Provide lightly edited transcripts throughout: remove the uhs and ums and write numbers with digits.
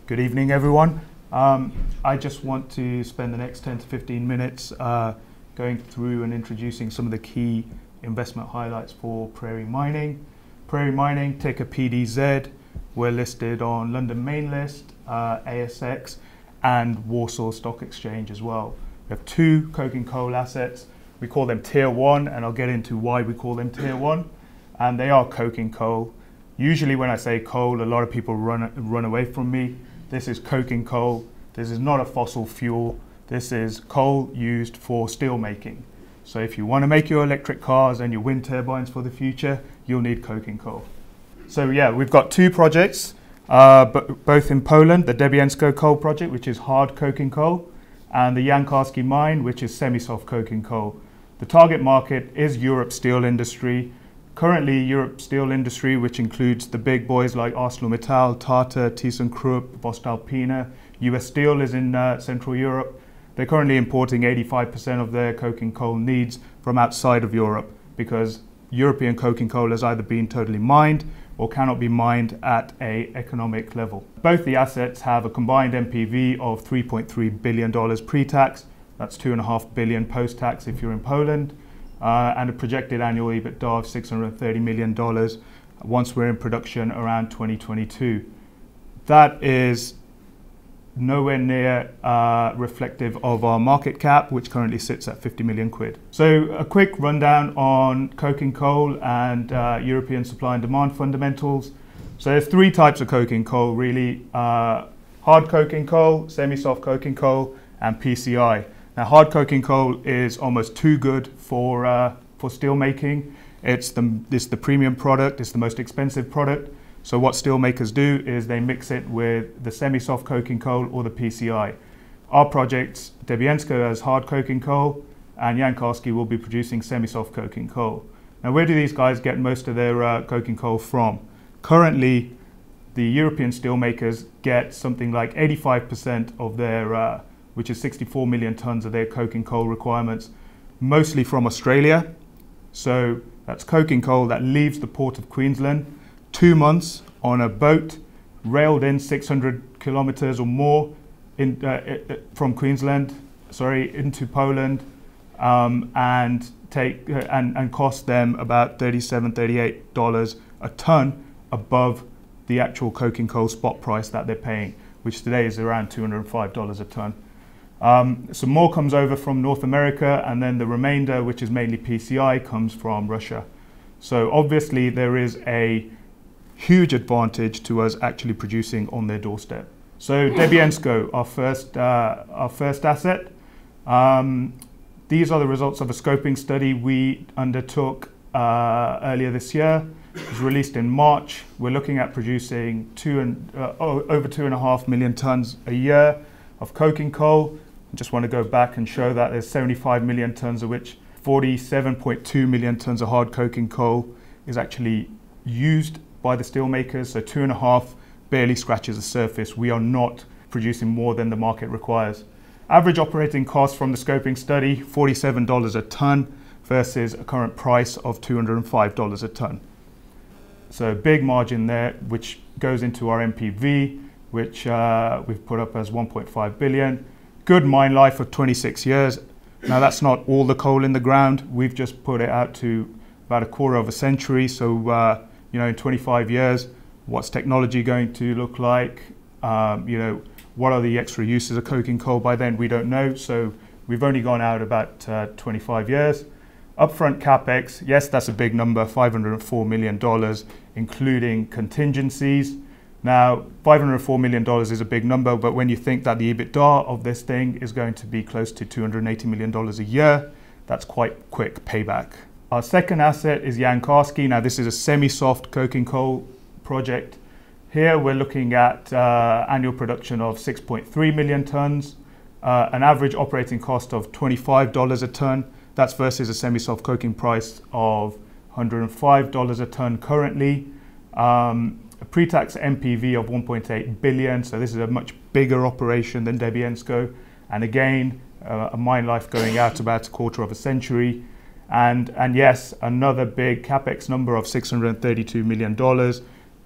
Good evening, everyone. I just want to spend the next 10 to 15 minutes going through and introducing some of the key investment highlights for Prairie Mining. Prairie Mining, ticker PDZ. We're listed on London main list, ASX, and Walsall Stock Exchange as well. We have two coking coal assets. We call them Tier 1, and I'll get into why we call them Tier 1. And they are coking coal. Usually when I say coal, a lot of people run away from me. This is coking coal. This is not a fossil fuel. This is coal used for steel making. So if you want to make your electric cars and your wind turbines for the future, you'll need coking coal. So yeah, we've got two projects, both in Poland, the Debbie Ensco coal project, which is hard coking coal, and the Jankarski mine, which is semi-soft coking coal. The target market is Europe's steel industry. Currently, Europe's steel industry, which includes the big boys like ArcelorMittal, Tata, ThyssenKrupp, voestalpine. US Steel is in Central Europe. They're currently importing 85% of their coking coal needs from outside of Europe because European coking coal has either been totally mined or cannot be mined at an economic level. Both the assets have a combined NPV of $3.3 billion pre-tax. That's $2.5 billion post-tax if you're in Poland. And a projected annual EBITDA of $630 million once we're in production around 2022. That is nowhere near reflective of our market cap, which currently sits at 50 million quid. So a quick rundown on coking coal and European supply and demand fundamentals. So there's three types of coking coal really, hard coking coal, semi-soft coking coal, and PCI. Now, hard coking coal is almost too good for steel making. It's the premium product. It's the most expensive product. So what steel makers do is they mix it with the semi-soft coking coal or the PCI. Our projects, Debbie Ensco has hard coking coal, and Jankarski will be producing semi-soft coking coal. Now, where do these guys get most of their coking coal from? Currently, the European steel makers get something like 85% of their which is 64 million tons of their coking coal requirements, mostly from Australia. So that's coking coal that leaves the port of Queensland 2 months on a boat, railed in 600 kilometers or more from Queensland, into Poland, and cost them about $37, $38 a ton above the actual coking coal spot price that they're paying, which today is around $205 a ton. Some more comes over from North America, and then the remainder, which is mainly PCI, comes from Russia. So obviously there is a huge advantage to us actually producing on their doorstep. So Debbie Ensco, our first asset. These are the results of a scoping study we undertook earlier this year. It was released in March. We're looking at producing over 2.5 million tons a year of coking coal. I just want to go back and show that there's 75 million tons, of which 47.2 million tons of hard coking coal is actually used by the steel makers. So 2.5 barely scratches the surface. We are not producing more than the market requires. Average operating cost from the scoping study, $47 a ton versus a current price of $205 a ton. So big margin there, which goes into our NPV, which we've put up as 1.5 billion. Good mine life of 26 years. Now that's not all the coal in the ground. We've just put it out to about a quarter of a century. So, in 25 years, what's technology going to look like? What are the extra uses of coking coal by then? We don't know. So we've only gone out about 25 years. Upfront Capex, yes, that's a big number, $504 million, including contingencies. Now, $504 million is a big number, but when you think that the EBITDA of this thing is going to be close to $280 million a year, that's quite quick payback. Our second asset is Jankarski. Now, this is a semi-soft coking coal project. Here, we're looking at annual production of 6.3 million tons, an average operating cost of $25 a ton. That's versus a semi-soft coking price of $105 a ton currently. A pre-tax NPV of 1.8 billion, so this is a much bigger operation than Debbie Ensco, and again a mine life going out about a quarter of a century, and yes, another big capex number of $632 million,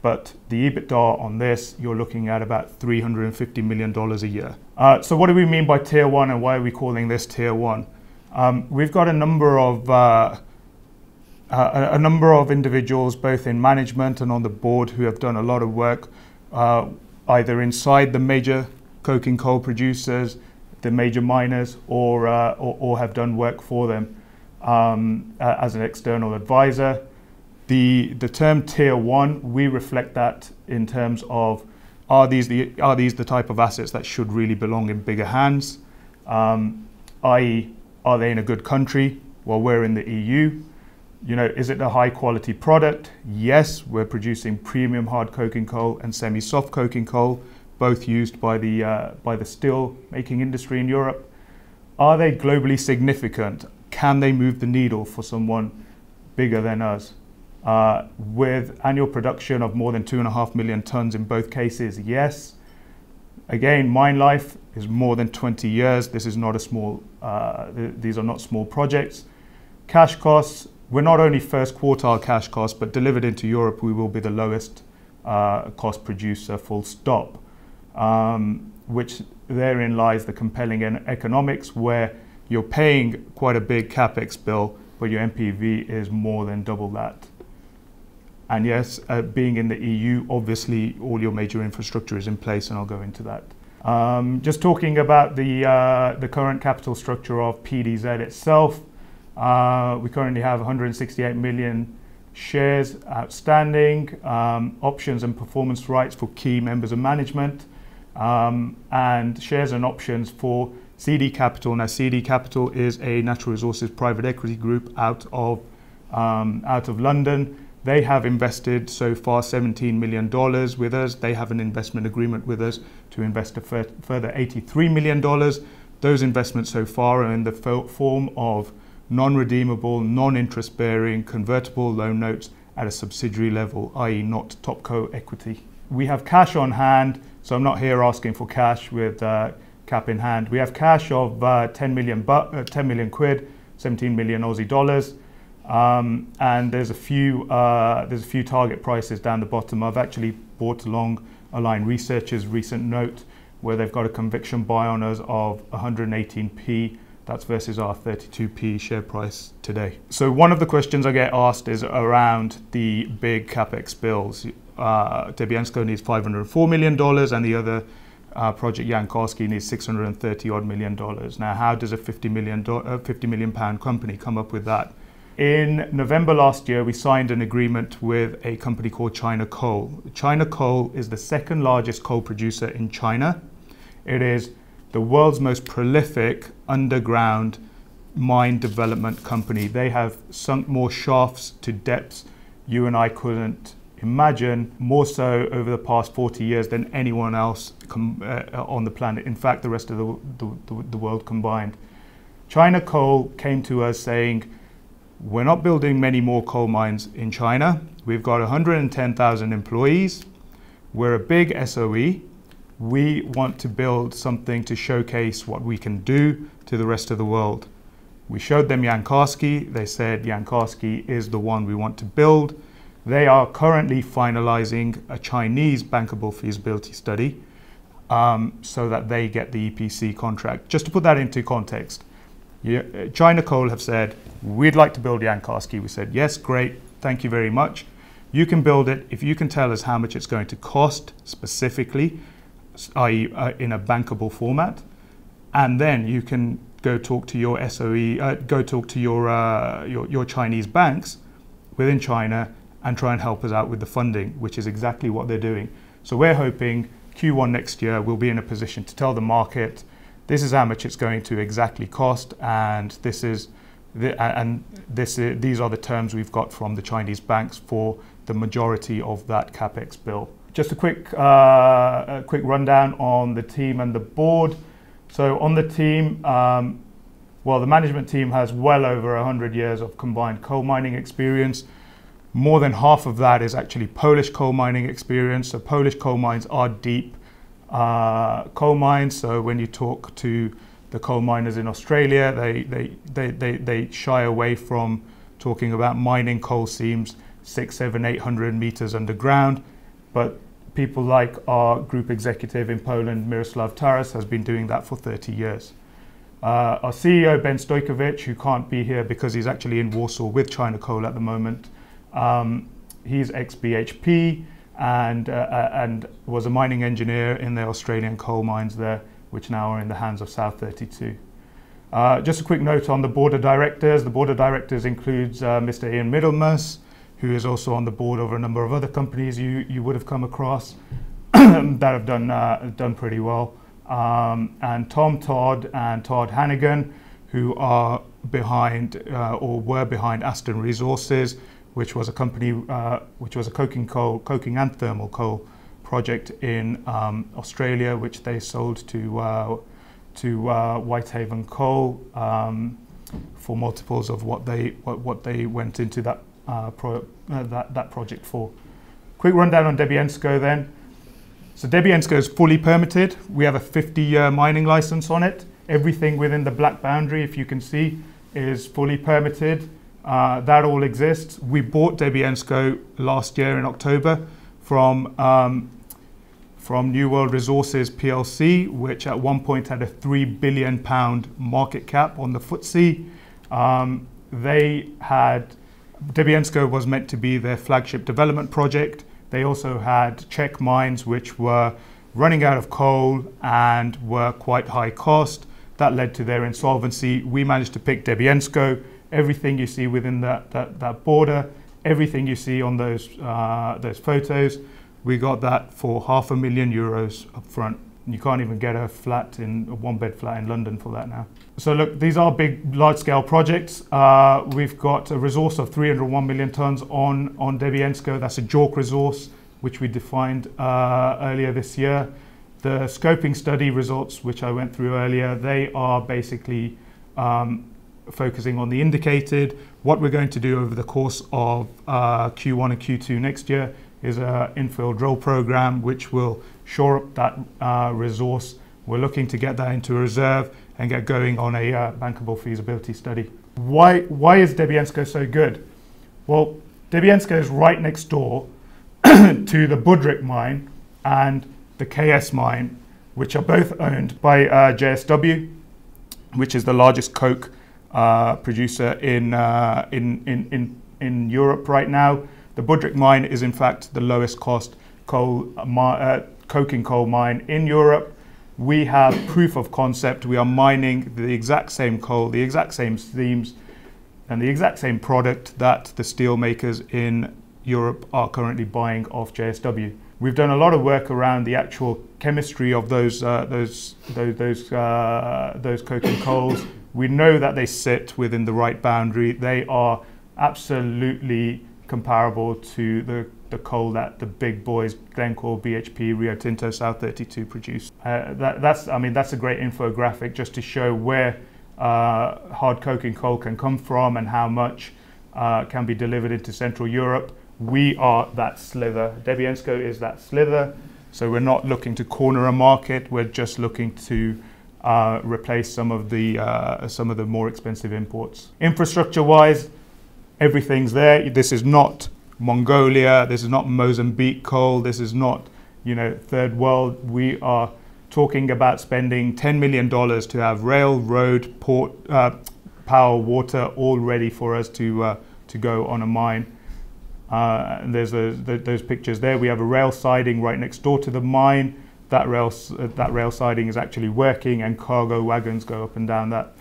but the EBITDA on this, you're looking at about $350 million a year. So what do we mean by tier one, and why are we calling this tier one? We've got a number of individuals, both in management and on the board, who have done a lot of work, either inside the major coking coal producers, the major miners, or have done work for them as an external advisor. The term tier one, we reflect that in terms of, are these the type of assets that should really belong in bigger hands? I.e., are they in a good country? Well, we're in the EU. You know, is it a high quality product? Yes, we're producing premium hard coking coal and semi-soft coking coal, both used by the steel making industry in Europe. Are they globally significant? Can they move the needle for someone bigger than us? With annual production of more than 2.5 million tons in both cases, yes. Again, mine life is more than 20 years. This is not a small, these are not small projects. Cash costs, we're not only first quartile cash costs, but delivered into Europe, we will be the lowest cost producer, full stop. Which therein lies the compelling economics, where you're paying quite a big Capex bill, but your NPV is more than double that. And yes, being in the EU, obviously all your major infrastructure is in place, and I'll go into that. Just talking about the current capital structure of PDZ itself, we currently have 168 million shares outstanding, options and performance rights for key members of management, and shares and options for CD Capital. Now, CD Capital is a natural resources private equity group out of London. They have invested so far $17 million with us. They have an investment agreement with us to invest a further $83 million. Those investments so far are in the form of non-redeemable, non-interest bearing, convertible loan notes at a subsidiary level, i.e. not topco equity. We have cash on hand, so I'm not here asking for cash with cap in hand. We have cash of 10 million quid, 17 million Aussie dollars. And there's a few target prices down the bottom. I've actually brought along Align Research's recent note where they've got a conviction buy on us of 118p. That's versus our 32p share price today. So one of the questions I get asked is around the big Capex bills. Debbie Ensco needs $504 million, and the other project Jankowski needs $630 odd million. Now, how does a £50 million company come up with that? In November last year, we signed an agreement with a company called China Coal. China Coal is the second largest coal producer in China. It is the world's most prolific underground mine development company. They have sunk more shafts to depths you and I couldn't imagine, more so over the past 40 years than anyone else on the planet. In fact, the rest of the world combined. China Coal came to us saying, we're not building many more coal mines in China. We've got 110,000 employees. We're a big SOE. We want to build something to showcase what we can do to the rest of the world. We showed them Jankowski. They said Jankowski is the one we want to build. They are currently finalizing a Chinese bankable feasibility study so that they get the EPC contract. Just to put that into context, China Coal have said, we'd like to build Jankowski. We said, yes, great, thank you very much. You can build it if you can tell us how much it's going to cost specifically, i.e. in a bankable format, and then you can go talk to your SOE, go talk to your Chinese banks within China and try and help us out with the funding, which is exactly what they're doing. So we're hoping Q1 next year we'll be in a position to tell the market, this is how much it's going to exactly cost, and these are the terms we've got from the Chinese banks for the majority of that Capex bill. Just a quick rundown on the team and the board. So on the team, well, the management team has well over 100 years of combined coal mining experience. More than half of that is actually Polish coal mining experience. So Polish coal mines are deep coal mines. So when you talk to the coal miners in Australia, they shy away from talking about mining coal seams 600, 700, 800 meters underground. but people like our group executive in Poland, Miroslav Taras, has been doing that for 30 years. Our CEO, Ben Stojkovic, who can't be here because he's actually in Warsaw with China Coal at the moment, he's ex-BHP and was a mining engineer in the Australian coal mines there, which now are in the hands of South 32. Just a quick note on the board of directors. The board of directors includes Mr. Ian Middlemas, who is also on the board of a number of other companies you would have come across that have done pretty well. And Tom Todd and Todd Hannigan, who are behind or were behind Aston Resources, which was a company which was a coking and thermal coal project in Australia, which they sold to Whitehaven Coal for multiples of what they went into that that project for. Quick rundown on Debbie Ensco then. So Debbie Ensco is fully permitted. We have a 50-year mining license on it. Everything within the black boundary, if you can see, is fully permitted. That all exists. We bought Debbie Ensco last year in October from New World Resources PLC, which at one point had a £3 billion market cap on the FTSE. Debbie Ensco was meant to be their flagship development project. They also had Czech mines which were running out of coal and were quite high cost. That led to their insolvency. We managed to pick Debbie Ensco. Everything you see within that border, everything you see on those photos, we got that for €500,000 up front. You can't even get a one-bed flat in London for that now. So look, these are big, large-scale projects. We've got a resource of 301 million tonnes on Debbie Ensco. That's a JORC resource, which we defined earlier this year. The scoping study results, which I went through earlier, they are basically focusing on the indicated. What we're going to do over the course of Q1 and Q2 next year is an infill drill program, which will shore up that resource. We're looking to get that into a reserve and get going on a bankable feasibility study. Why is Debbie Ensco so good? Well, Debbie Ensco is right next door to the Budrick mine and the KS mine, which are both owned by JSW, which is the largest coke producer in Europe right now. The Budrick mine is in fact the lowest cost coking coal mine in Europe. We have proof of concept. We are mining the exact same coal, the exact same seams, and the exact same product that the steel makers in Europe are currently buying off JSW. We've done a lot of work around the actual chemistry of those coking coals. We know that they sit within the right boundary. They are absolutely comparable to the coal that the big boys, Glencore, BHP, Rio Tinto, South 32 produce. That's a great infographic just to show where hard coking coal can come from and how much can be delivered into Central Europe. We are that slither. Debbie Ensco is that slither. So we're not looking to corner a market. We're just looking to replace some of the more expensive imports. Infrastructure-wise, everything's there. This is not Mongolia. This is not Mozambique coal. This is not, third world. We are talking about spending $10 million to have rail, road, port, power, water all ready for us to go on a mine. And there's those pictures there. We have a rail siding right next door to the mine. That rail siding is actually working, and cargo wagons go up and down that.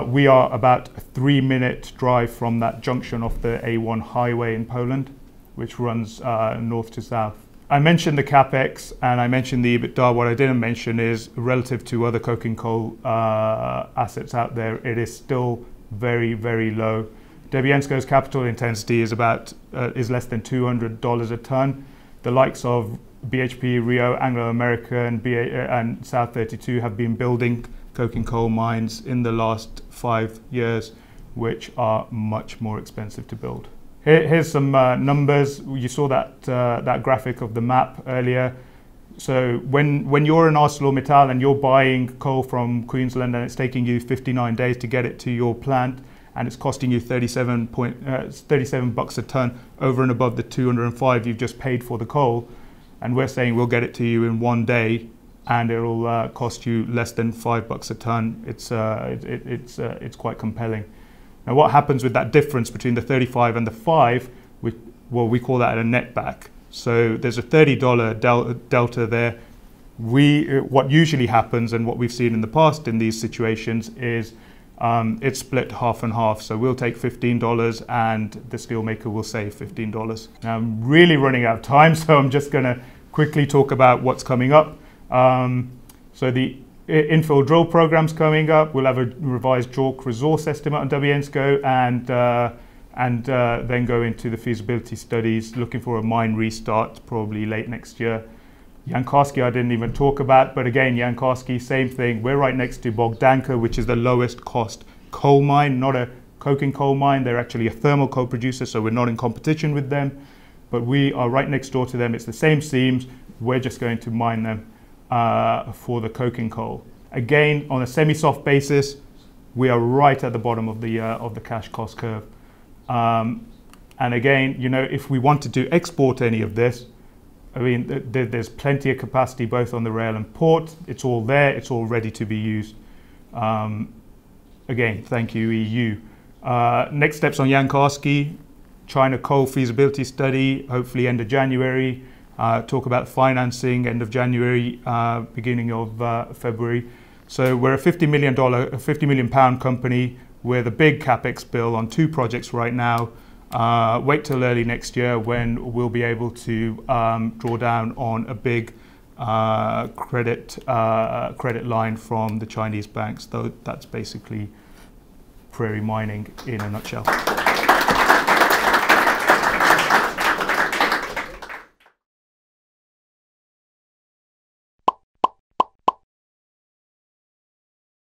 We are about a 3-minute drive from that junction off the A1 highway in Poland, which runs north to south. I mentioned the Capex and I mentioned the EBITDA. What I didn't mention is relative to other coking coal assets out there, it is still very, very low. Debbie Ensco's capital intensity is less than $200 a ton. The likes of BHP, Rio, Anglo American, and South 32 have been building coking coal mines in the last 5 years, which are much more expensive to build. Here's some numbers. You saw that graphic of the map earlier. So when you're in ArcelorMittal and you're buying coal from Queensland and it's taking you 59 days to get it to your plant, and it's costing you 37 bucks a ton over and above the 205 you've just paid for the coal, and we're saying we'll get it to you in 1 day, and it'll cost you less than $5 a ton. It's quite compelling. Now, what happens with that difference between the 35 and the 5? We call that a net back. So there's a $30 delta there. What usually happens, and what we've seen in the past in these situations, is it's split half and half. So we'll take $15 and the steelmaker will save $15. Now, I'm really running out of time, so I'm just going to quickly talk about what's coming up. So the infill drill program's coming up. We'll have a revised JORC resource estimate on Debbie Ensco, and then go into the feasibility studies, looking for a mine restart probably late next year. Yankarski I didn't even talk about, but again, Yankarski, same thing. We're right next to Bogdanka, which is the lowest cost coal mine, not a coking coal mine. They're actually a thermal coal producer, so we're not in competition with them. But we are right next door to them. It's the same seams. We're just going to mine them for the coking coal. Again, on a semi-soft basis, we are right at the bottom of the cash cost curve. And again, you know, if we wanted to export any of this, I mean, there's plenty of capacity both on the rail and port. It's all there. It's all ready to be used. Again, thank you, EU. Next steps on Yankarski, China coal feasibility study, hopefully end of January. Talk about financing end of January, beginning of February. So we're a $50 million company with a big Capex bill on 2 projects right now. Wait till early next year when we'll be able to draw down on a big credit line from the Chinese banks. Though that's basically Prairie Mining in a nutshell.